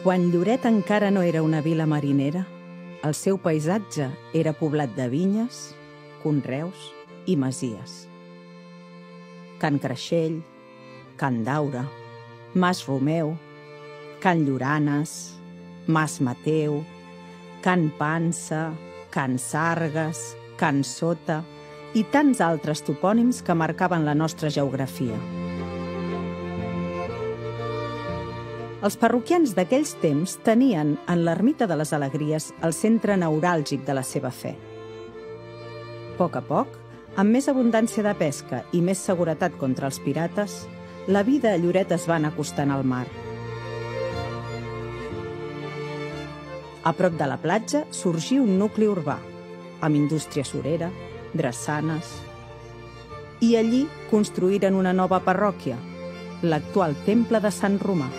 Quan Lloret encara no era una vila marinera, el seu paisatge era poblat de vinyes, conreus i masies. Can Creixell, Can Daura, Mas Romeu, Can Lloranes, Mas Mateu, Can Pansa, Can Sargues, Can Sota i tants altres topònims que marcaven la nostra geografia. Els parroquians d'aquells temps tenien en l'ermita de les Alegries el centre neuràlgic de la seva fe. A poc, amb més abundància de pesca i més seguretat contra els pirates, la vida a Lloret es va anar acostant al mar. A prop de la platja sorgí un nucli urbà, amb indústria surera, drassanes, i allí construïren una nova parròquia, l'actual temple de Sant Romà.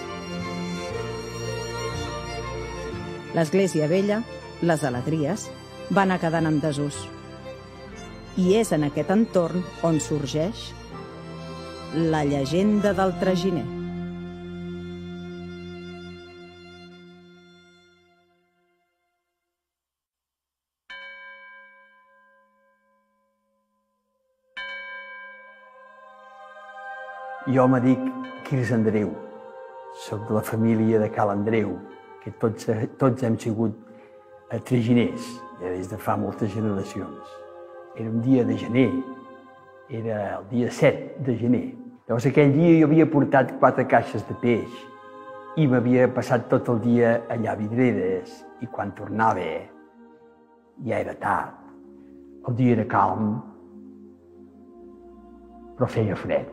L'església vella, les Alegries, va anar quedant en desús. I és en aquest entorn on sorgeix la llegenda del traginer. Jo me dic Quirze Andreu, soc de la família de Cal Andreu, que tots hem sigut traginers des de fa moltes generacions. Era un dia de gener, era el dia 7 de gener. Llavors aquell dia jo havia portat 4 caixes de peix i m'havia passat tot el dia allà a Vidreres i quan tornava ja era tard. El dia era calm, però feia fred.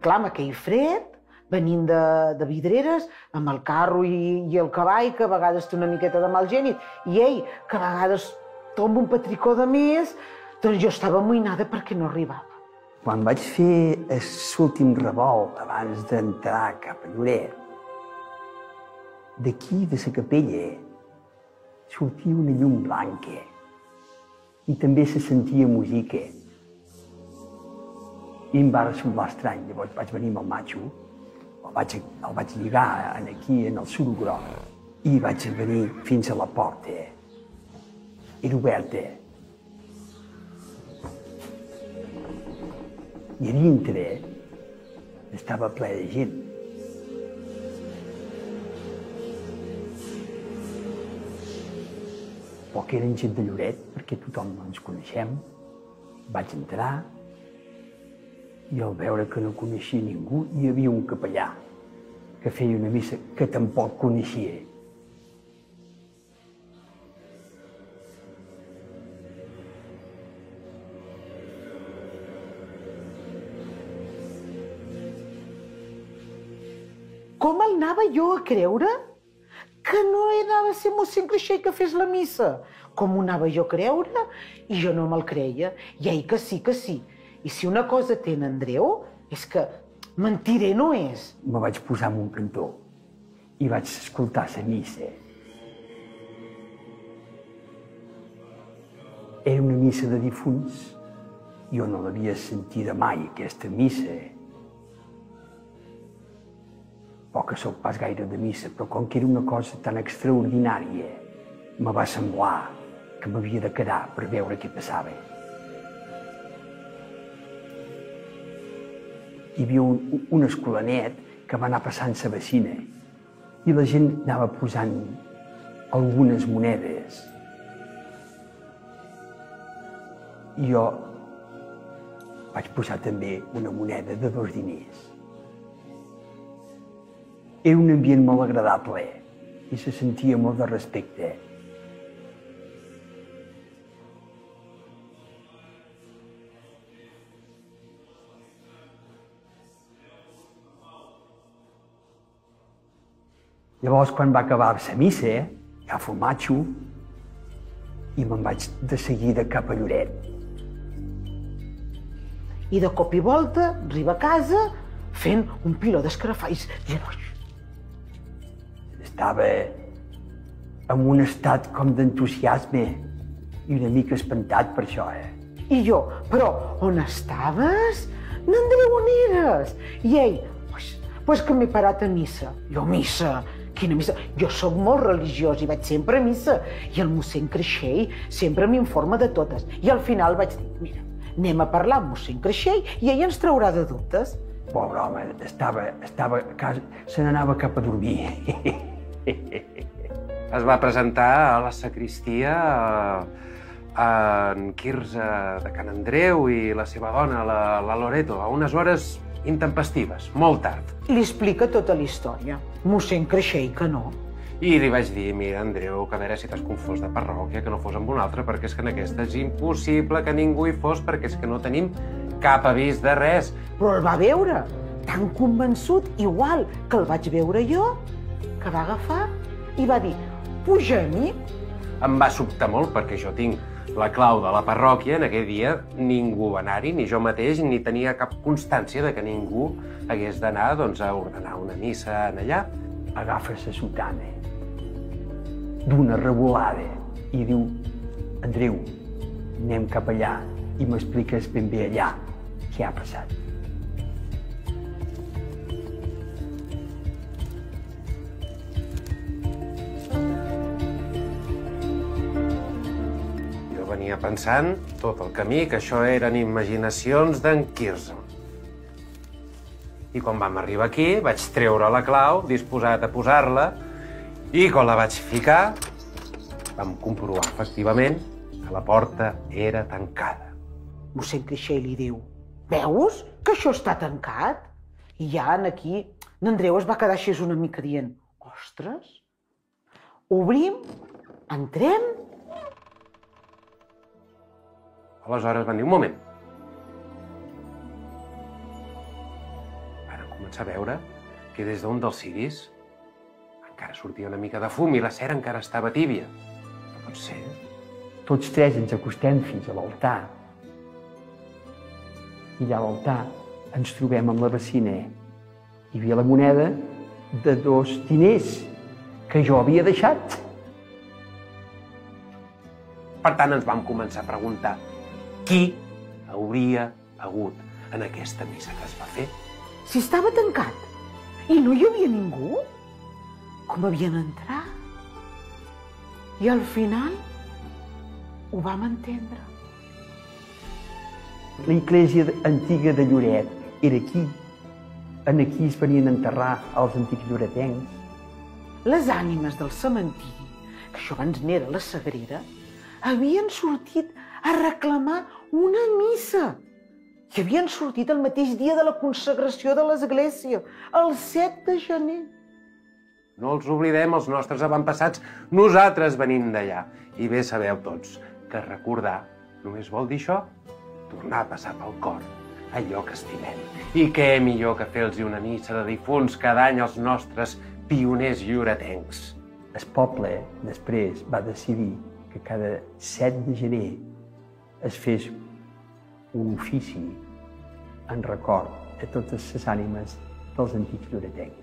Clar, amb aquell fred, venint de Vidreres, amb el carro i el cavall, que a vegades té una miqueta de mal gènit, i ell, que a vegades tomba un petricó de més, doncs jo estava amoïnada perquè no arribava. Quan vaig fer l'últim revolt abans d'entrar cap a Lloret, d'aquí, de la capella, sortia una llum blanca i també se sentia música. I em va semblar estrany. Llavors vaig venir amb el matxo, el vaig lligar aquí, en el suro groc, i vaig venir fins a la porta. Era oberta. I a dintre estava ple de gent. Però que eren gent de Lloret, perquè tothom ens coneixem. Vaig entrar i al veure que no coneixia ningú, hi havia un capellà que feia una missa que tampoc coneixia. Com el anava jo a creure que no anava a ser mossèn Creixell que fes la missa? Com ho anava jo a creure? I jo no me'l creia. I ell que sí, que sí. I si una cosa té en Andreu, és que mentider no és. Me vaig posar en un cantó i vaig escoltar la missa. Era una missa de difunts. Jo no l'havia sentida mai, aquesta missa. Poc que soc pas gaire de missa, però com que era una cosa tan extraordinària, me va semblar que m'havia de quedar per veure què passava. Hi havia un escolanet que va anar passant la bacina i la gent anava posant algunes monedes. I jo vaig posar també una moneda de 2 diners. Era un ambient molt agradable i se sentia molt de respecte. Llavors, quan va acabar la missa, agafo el matxo i me'n vaig de seguida cap a Lloret. I de cop i volta arriba a casa fent un piló d'escarafalls. Estava en un estat com d'entusiasme i una mica espantat per això, I jo, però on estaves? N'Andreu, on eres? I ell, pues que m'he parat a missa. Jo, missa? Quina missa? Jo sóc molt religiós i vaig sempre a missa. I el mossèn Creixell sempre m'informa de totes. I al final vaig dir, mira, anem a parlar amb mossèn Creixell i ell ens traurà de dubtes. Pobre home, estava a casa, se n'anava cap a dormir. Es va presentar a la sagristia en Quirze de Can Andreu i la seva dona, la Loreto, a unes hores intempestives, molt tard. Li explica tota la història. Mossèn Creixell que no. I li vaig dir, mira, Andreu, que a veure si t'has confós de parròquia, que no fos amb una altra, perquè és que en aquesta és impossible que ningú hi fos, perquè és que no tenim cap avís de res. Però el va veure, tan convençut, igual que el vaig veure jo, que va agafar i va dir, puja a mi. Em va sobtar molt, perquè jo tinc la clau de la parròquia. En aquell dia ningú va anar-hi, ni jo mateix, ni tenia cap constància de que ningú hagués d'anar a ordenar una missa en allà. Agafa la sotana d'una revolada i diu, Andreu, anem cap allà i m'expliques ben bé allà què ha passat. Jo venia pensant tot el camí que això eren imaginacions d'en Quirze. I quan vam arribar aquí, vaig treure la clau, disposat a posar-la, i quan la vaig ficar, vam comprovar efectivament que la porta era tancada. Mossèn Creixell li diu, veus que això està tancat? I ja aquí, n'Andreu es va quedar així una mica dient, ostres, obrim, entrem. Aleshores van dir, un moment. Van començar a veure que des d'un dels ciris encara sortia una mica de fum i la cera encara estava tíbia. No pot ser. Tots tres ens acostem fins a l'altar. I allà a l'altar ens trobem amb la vecina. Hi havia la moneda de 2 diners que jo havia deixat. Per tant, ens vam començar a preguntar qui hauria hagut en aquesta missa que es va fer. Si estava tancat i no hi havia ningú, com havien entrat? I al final ho vam entendre. La iglesia antiga de Lloret era aquí. En aquí es venien a enterrar els antics lloretencs. Les ànimes del cementiri, que això abans n'era la Sagrera, havien sortit a reclamar una missa. I havien sortit el mateix dia de la consagració de l'església, el 7 de gener. No els oblidem, els nostres avantpassats. Nosaltres venim d'allà. I bé sabeu tots que recordar només vol dir això, tornar a passar pel cor allò que estimem. I què millor que fer-los una missa de difunts cada any als nostres pioners lloretencs. El poble després va decidir que cada 7 de gener es fes un ofici en record de totes les ànimes dels antics lloretencs.